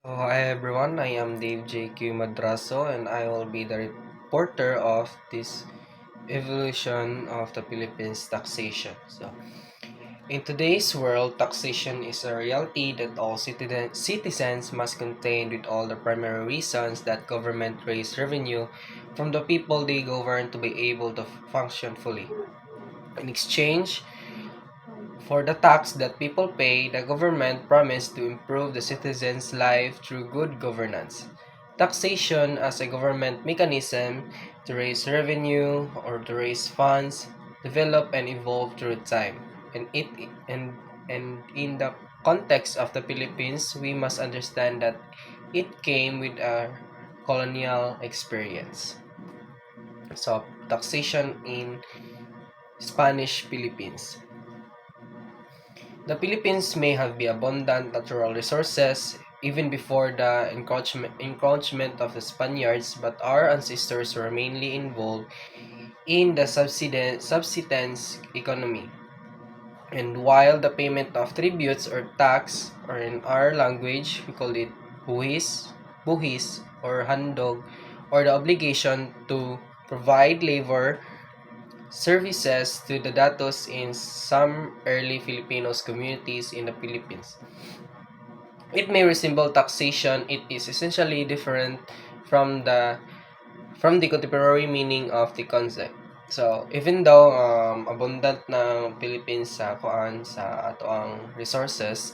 Hi everyone, I am Dave J.Q. Madraso and I will be the reporter of this evolution of the Philippines taxation. In today's world, taxation is a reality that all citizens must contain with all the primary reasons that government raise revenue from the people they govern to be able to function fully. In exchange, for the tax that people pay, the government promised to improve the citizens' life through good governance. Taxation as a government mechanism to raise revenue or to raise funds develop and evolve through time. And it and in the context of the Philippines, we must understand that it came with a colonial experience. Taxation in Spanish Philippines. The Philippines may have abundant natural resources even before the encroachment of the Spaniards, but our ancestors were mainly involved in the subsistence economy. And while the payment of tributes or tax, or in our language, we call it buhis or handog, or the obligation to provide labor services to the datos in some early Filipinos communities in the Philippines. It may resemble taxation. It is essentially different from the contemporary meaning of the concept. So, even though abundant na Philippines sa ato ang resources,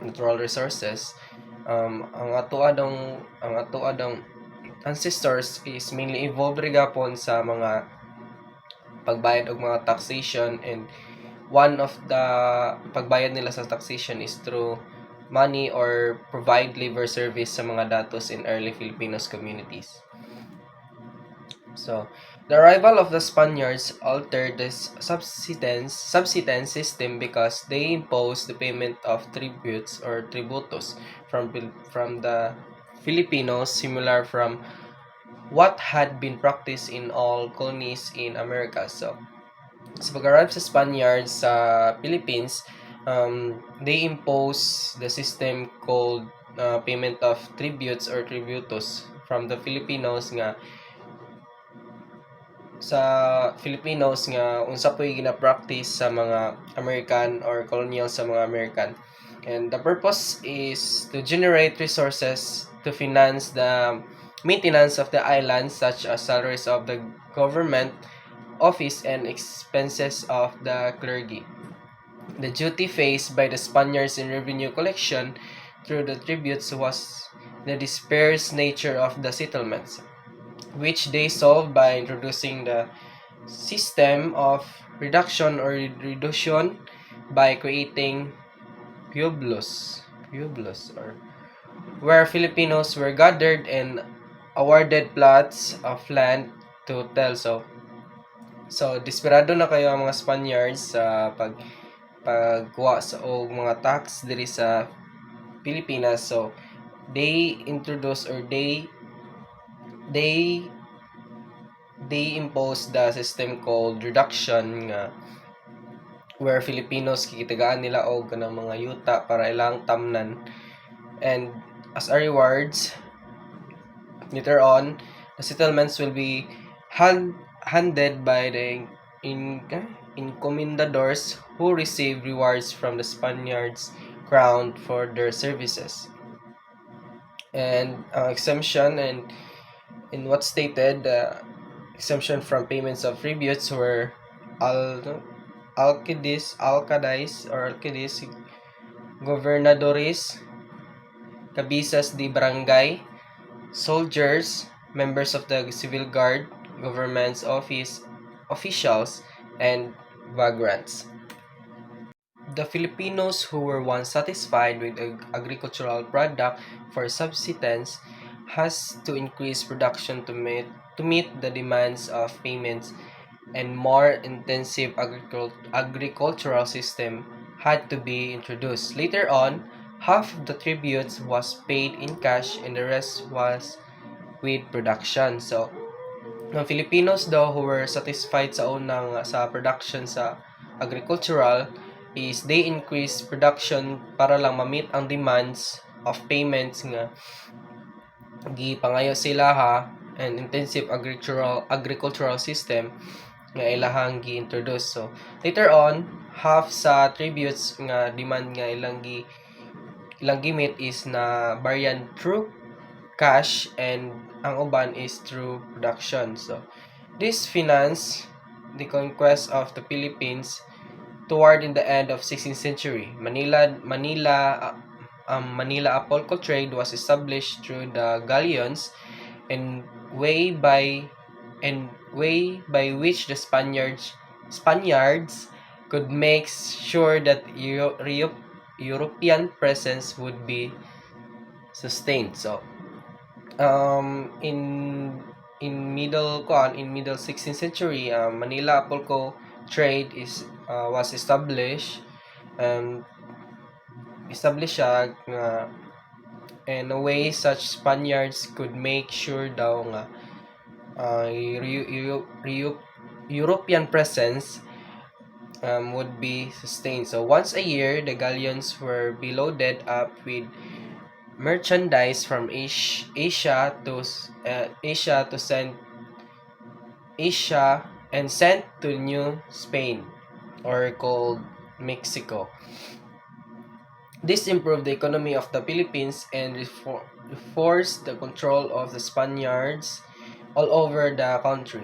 natural resources, ang ato adong ancestors is mainly involved rin gapon sa mga pagbayad og mga taxation, and one of the pagbayad nila sa taxation is through money or provide labor service sa mga datos in early Filipinos communities. So, the arrival of the Spaniards altered the subsistence system because they imposed the payment of tributes or tributos from the Filipinos, similar from what had been practiced in all colonies in America. So, sa pag-arrive sa Spaniards sa Philippines, they impose the system called payment of tributes or tributos from the Filipinos nga unsa po'y gina-practice sa mga American or colonial sa mga American. And the purpose is to generate resources to finance the maintenance of the island, such as salaries of the government office and expenses of the clergy. The duty faced by the Spaniards in revenue collection through the tributes was the dispersed nature of the settlements, which they solved by introducing the system of reduction or reduction by creating pueblos, or where Filipinos were gathered and awarded plots of land to tell. So desperado na kayo ang mga Spaniards sa pagkuha sa og mga tax diri sa Pilipinas. So they introduce or they impose the system called reduction, nga where Filipinos kikitagaan nila og kanang mga yuta para ilang tamnan, and as a rewards later on the settlements will be handed by the encomendadors who receive rewards from the Spaniards crown for their services. And exemption, and in what stated, exemption from payments of tributes were alcaldes, gobernadores, cabezas de barangay, soldiers, members of the civil guard, government's officials, and vagrants. The Filipinos who were once satisfied with agricultural product for subsistence has to increase production to meet the demands of payments, and more intensive agricultural system had to be introduced. Later on, half of the tributes was paid in cash and the rest was with production. So, mga Filipinos daw who were satisfied sa production sa agricultural is they increase production para lang ma-meet ang demands of payments nga gipangayo sila ha, and intensive agricultural system nga ilahang gi-introduce. So later on, half sa tributes nga demand nga ilang gimit is na baryan through cash, and ang uban is through production. So this financed the conquest of the Philippines toward in the end of 16th century. Manila Apolco trade was established through the galleons, and way by which the Spaniards could make sure that European presence would be sustained. So in middle 16th century, Manila Apolco trade was established, and siya nga in a way such Spaniards could make sure daw nga European presence would be sustained. So once a year, the galleons were be loaded up with merchandise from Asia and sent to New Spain, or called Mexico. This improved the economy of the Philippines and forced the control of the Spaniards all over the country.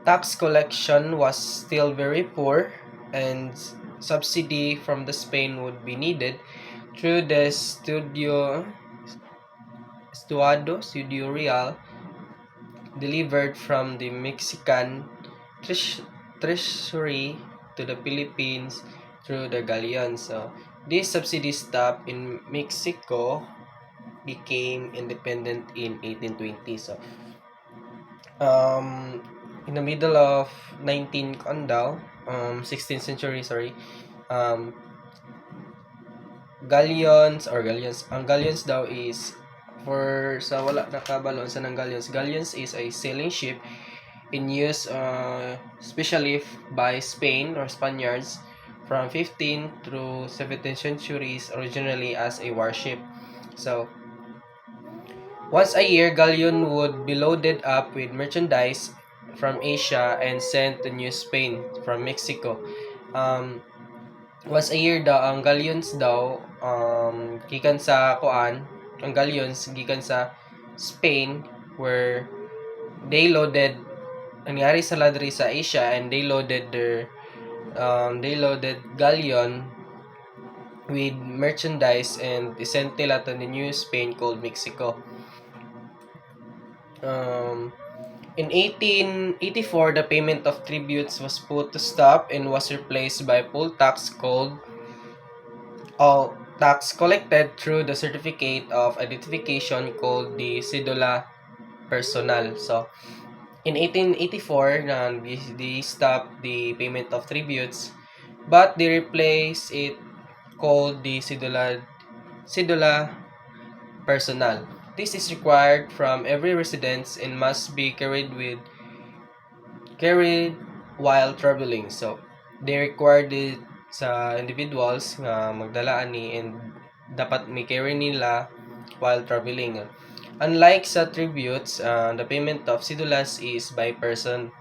Tax collection was still very poor, and subsidy from the Spain would be needed through the Studio Real delivered from the Mexican treasury to the Philippines through the galleons. So this subsidy stop in Mexico became independent in 1820. So in the middle of 16th century, galleons daw is, for sa wala nakabalon sa nang galleons is a sailing ship in use especially by Spain or Spaniards from 15th through 17th centuries, originally as a warship. So once a year, galleon would be loaded up with merchandise from Asia and sent to New Spain from Mexico. Once a year daw ang galleons daw gikan sa Spain, where they loaded nangyari sa ladri sa Asia, and they loaded galleon with merchandise and sent nila to the New Spain called Mexico. In 1884, the payment of tributes was put to stop and was replaced by full tax called all tax collected through the certificate of identification called the Cedula Personal. So in 1884, they stopped the payment of tributes, but they replaced it called the Cedula Personal. This is required from every resident and must be carried while traveling. So they required it sa individuals nga magdala ani, and dapat may carry nila while traveling. Unlike sa tributes, the payment of cedulas is by person,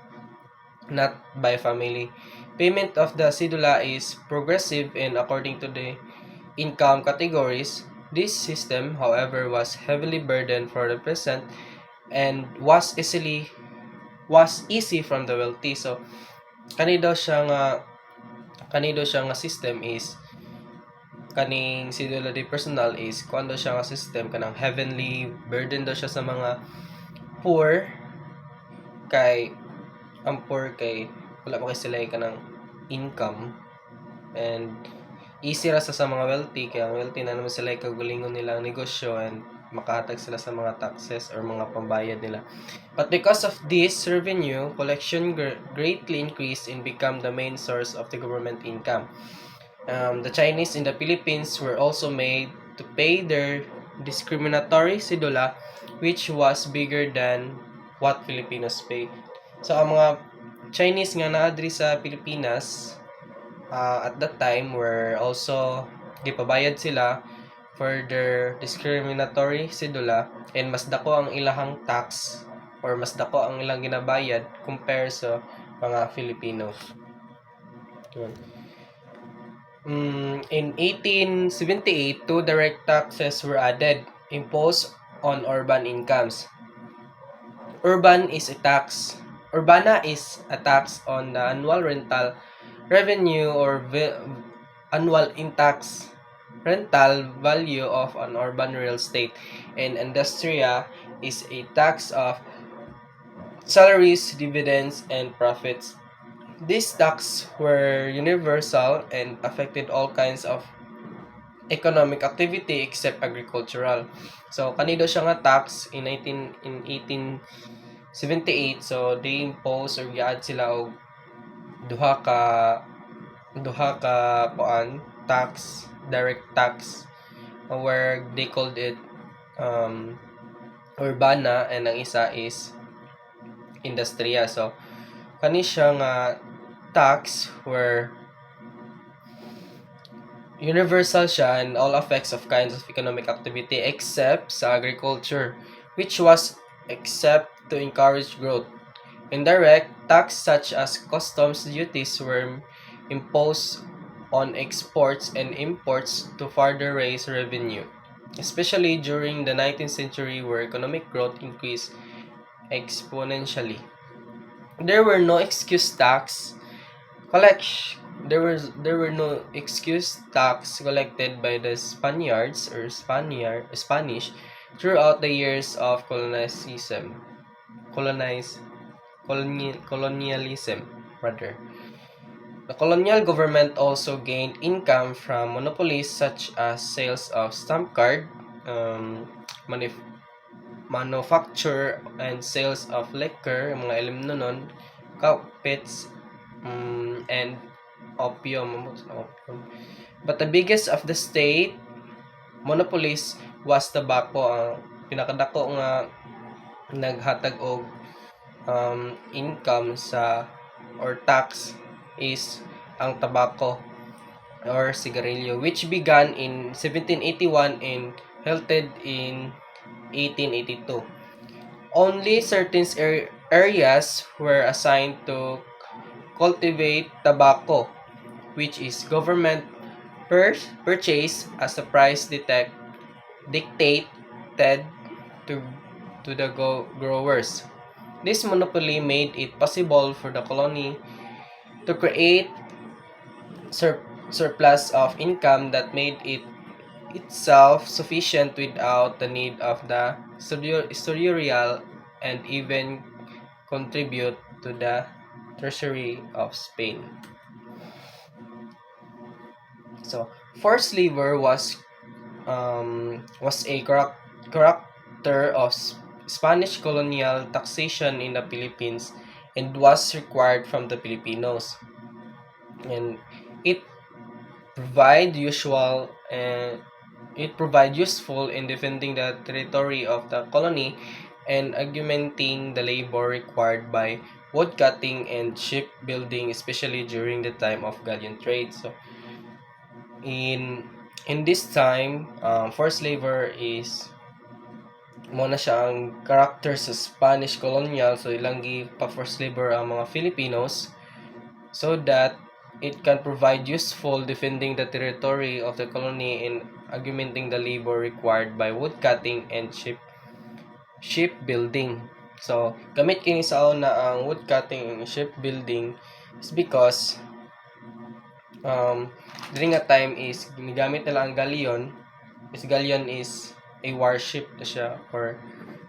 not by family. Payment of the cedula is progressive and according to the income categories. This system, however, was heavily burdened for the peasant and was easy from the wealthy. So kani daw siya nga system is kaning cedula de personal is kuan daw siya nga system kanang heavenly burden daw siya sa mga poor, kay ang poor kay wala pa kay sila kanang income, and easy ra sa mga wealthy, kaya ang wealthy na naman sila kagalingon nilang negosyo and makahatag sila sa mga taxes or mga pambayad nila. But because of this, revenue collection greatly increased and become the main source of the government income. The Chinese in the Philippines were also made to pay their discriminatory cedula, which was bigger than what Filipinos paid. So ang mga Chinese nga naadri sa Pilipinas at that time were also gipabayad sila for their discriminatory sidula and mas dako ang ilahang tax or mas dako ang ilang ginabayad compare sa mga Filipinos. In 1878, two direct taxes were added, imposed on urban incomes. Urbana is a tax on the annual rental revenue or annual in-tax rental value of an urban real estate, and industria is a tax of salaries, dividends, and profits. These taxes were universal and affected all kinds of economic activity except agricultural. So kanido siya nga tax in 1878, so they impose or giad sila og duha ka tax, direct tax, where they called it urbana, and ang isa is industriya. So kani siya nga tax where universal siya and all affects of kinds of economic activity except sa agriculture, which was except to encourage growth. Indirect tax such as customs duties were imposed on exports and imports to further raise revenue, especially during the 19th century where economic growth increased exponentially. There were no excuse tax collected by the Spaniards or Spanish throughout the years of colonialism. The colonial government also gained income from monopolies such as sales of stamp card, manufacture and sales of liquor, mga ilim nun, carpets, and opium. But the biggest of the state monopolies was tobacco. Ang pinakadako nga naghatag og income sa or tax is ang tobacco or sigarilyo, which began in 1781 and halted in 1882. Only certain areas were assigned to cultivate tobacco, which is government purchase as the price dictated to the growers. This monopoly made it possible for the colony to create surplus of income that made it itself sufficient without the need of the seigneurial and even contribute to the treasury of Spain. So, forced labor was a character of Spanish colonial taxation in the Philippines and was required from the Filipinos. And it provide useful in defending the territory of the colony and augmenting the labor required by woodcutting and shipbuilding, especially during the time of galleon trade. So in this time, forced labor is muna siya ang character sa Spanish colonial, so ilang pa-forced labor ang mga Filipinos so that it can provide useful defending the territory of the colony and augmenting the labor required by woodcutting and shipbuilding. So gamit kini sa una ang woodcutting and shipbuilding is because during that time is ginagamit nila ang galleon. Is galleon is a warship na siya, or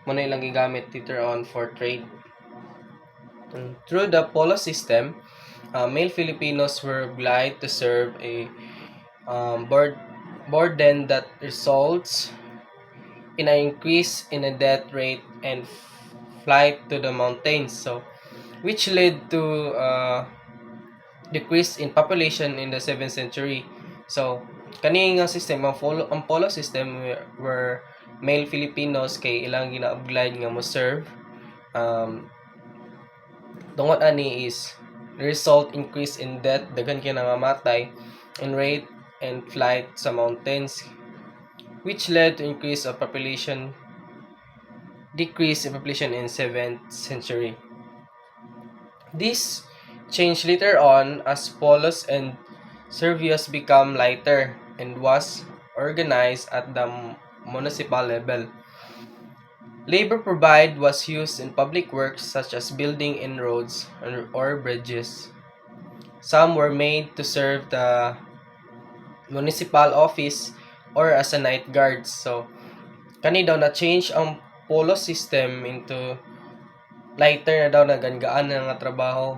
muna ilang gigamit later on for trade. Through the polo system, male Filipinos were obliged to serve a burden that results in an increase in the death rate and flight to the mountains, so which led to decrease in population in the 7th century. So kani nga system ang polo system where male Filipinos kay ilang gina-oblige nga mo serve, tungod ani is result increase in death, daghan kay nangamatay, and rate and flight sa mountains, which led to decrease in population in 7th century. This changed later on as polos and Servius become lighter and was organized at the municipal level. Labor provide was used in public works such as building in roads or bridges. Some were made to serve the municipal office or as a night guards. So, kani daw na change ang polo system into lighter na daw na gangaan na nga trabaho.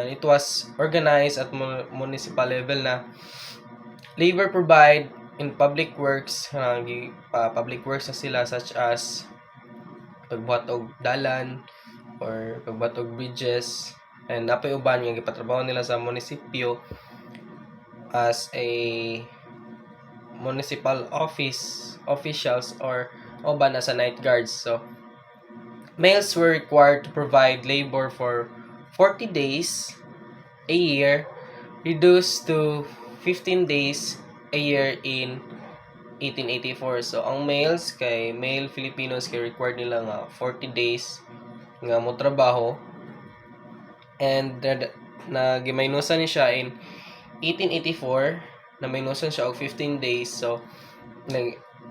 It was organized at municipal level na labor provide in public works, public works na sila such as pagbuhat og dalan or pagbuhat og bridges, and napay uban nga gipatrabaho nila sa munisipyo as a municipal officials or uban as a night guards. So males were required to provide labor for 40 days a year, reduced to 15 days a year in 1884. So, ang male Filipinos kay required nila nga 40 days nga mo trabaho, and na gimaynusan ni siya in 1884, na maynusan siya og 15 days. So,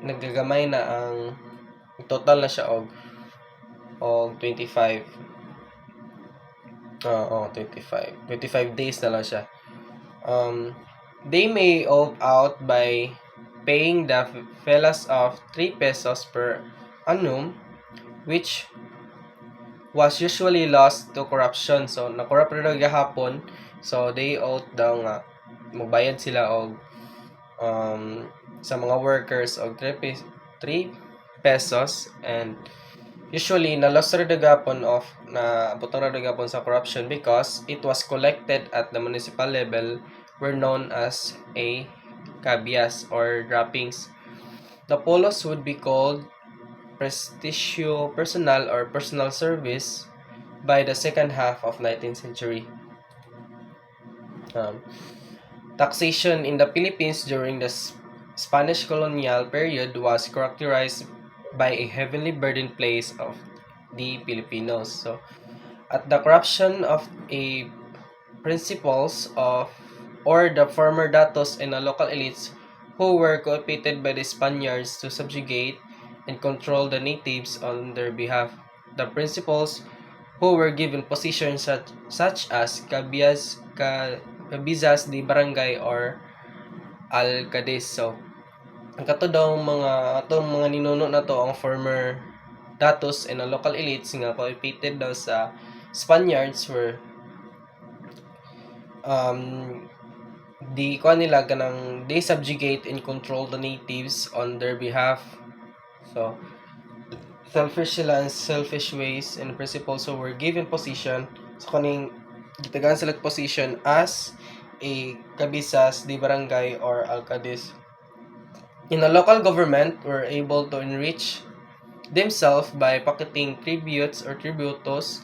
nagagamay na ang total na siya og 25 days na lang siya. They may opt out by paying the fellas of 3 pesos per annum, which was usually lost to corruption. So, na-corrupt na gahapon. So, they ought daw nga magbayad sila og sa mga workers og 3 pesos, and usually na-lost na abot na gapon sa corruption because it was collected at the municipal level, were known as a cabias or droppings. The polos would be called prestitio personal or personal service by the second half of 19th century. Taxation in the Philippines during the Spanish colonial period was characterized by a heavily burdened place of the Filipinos. So, at the corruption of a principals of or the former datos and the local elites who were coopted by the Spaniards to subjugate and control the natives on their behalf. The principals who were given positions such as cabizas di barangay or alcaldes. So, ang kato daw mga ninuno na to ang former datos and ang local elites nga coopted daw sa Spaniards were they subjugate and control the natives on their behalf. So selfish sila and selfish ways and principles, so were given position so kaning gitagaan sila position as a cabizas di barangay or alcaldes. In the local government were able to enrich themselves by pocketing tributes or tributos,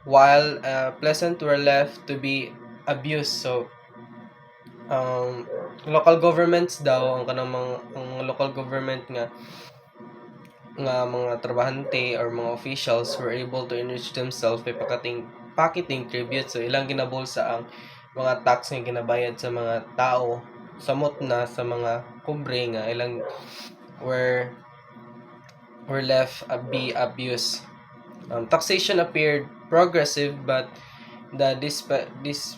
while pleasant were left to be abused. So local governments daw ang local government nga mga trabahante or mga officials were able to enrich themselves by pocketing tributes. So ilang ginabulsa ang mga tax nga ginabayad sa mga tao, samot na sa mga kubre nga ilang were left be abused. Taxation appeared progressive, but the disparity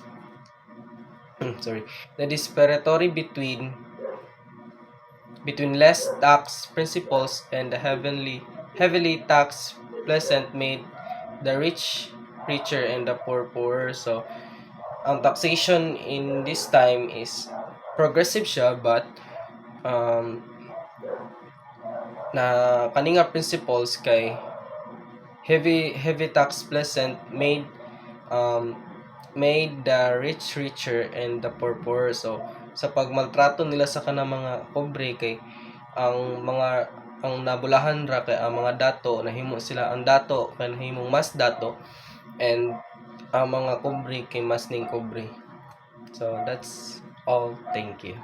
between less tax principles and the heavily taxed peasant made the rich richer and the poor poorer. So ang taxation in this time is progressive siya, but na kaninga principles kay heavy tax peasant made the rich richer and the poor poorer. So sa pagmaltrato nila sa kanang mga pobre, kay ang nabulahan ra kay ang mga dato nahimo sila, ang dato kay nahimong mas dato, and ang mga pobre kay mas ning pobre. So that's all. Thank you.